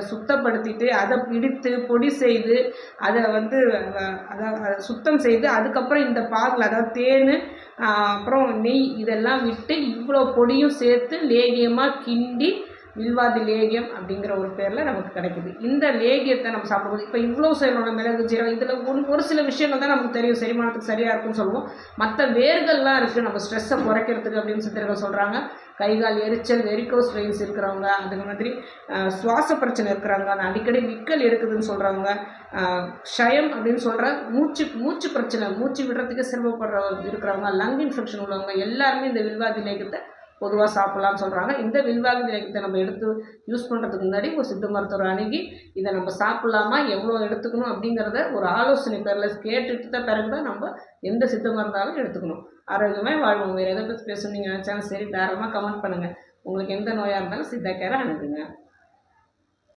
சுத்தப்படுத்திட்டு அதை பிடித்து பொடி செய்து அதை அதாவது சுத்தம் செய்து அதுக்கப்புறம் இந்த பாகில் அதாவது தேன் அப்புறம் நெய் இதெல்லாம் விட்டு இவ்வளோ பொடியும் சேர்த்து லேகியமாக கிண்டி வில்வாதி லேகியம் அப்படிங்கிற ஒரு பேரில் நமக்கு கிடைக்குது. இந்த லேகியத்தை நம்ம சாப்பிடும்போது இப்போ இவ்வளோ செயலோட மிளகு ஜீரகம் இதில் ஒரு சில விஷயங்கள் தான் நமக்கு தெரியும், செரிமானத்துக்கு சரியாக இருக்குன்னு சொல்லுவோம். மற்ற வேர்கள்லாம் இருக்குது நம்ம ஸ்ட்ரெஸ்ஸை குறைக்கிறதுக்கு அப்படின்னு சித்தர்கள் சொல்கிறாங்க. கைகால் எரிச்சல், வெரிகோஸ் வெயின்ஸ் இருக்கிறவங்க, அதுக்கு மாதிரி சுவாச பிரச்சனை இருக்கிறவங்க, அடிக்கடி விக்கல் எடுக்குதுன்னு சொல்கிறவங்க, ஷயம் அப்படின்னு சொல்கிற மூச்சு பிரச்சனை, மூச்சு விடுறதுக்கு சிரமப்படுற இருக்கிறவங்க, லங் இன்ஃபெக்ஷன் உள்ளவங்க எல்லாருமே இந்த வில்வாதி லேகியத்தை பொதுவாக சாப்பிட்லான்னு சொல்கிறாங்க. இந்த வில்வாதி லேகியத்தை நம்ம எடுத்து யூஸ் பண்ணுறதுக்கு முன்னாடி ஒரு சித்த மருத்துவர் அணுகி இதை நம்ம சாப்பிட்லாமா, எவ்வளோ எடுத்துக்கணும் அப்படிங்கிறத ஒரு ஆலோசனை பேரில் கேட்டுட்டு தான் பிறகு தான் நம்ம எந்த சித்த மருந்தாலும் எடுத்துக்கணும். ஆரோக்கியமாக வாழ்வோம். வேறு எதை பற்றி பேசணும் நீங்கள் நினச்சாலும் சரி, தாராளமாக கமெண்ட் பண்ணுங்கள். உங்களுக்கு எந்த நோயாக இருந்தாலும் சித்தா கேரை அணுகுங்க.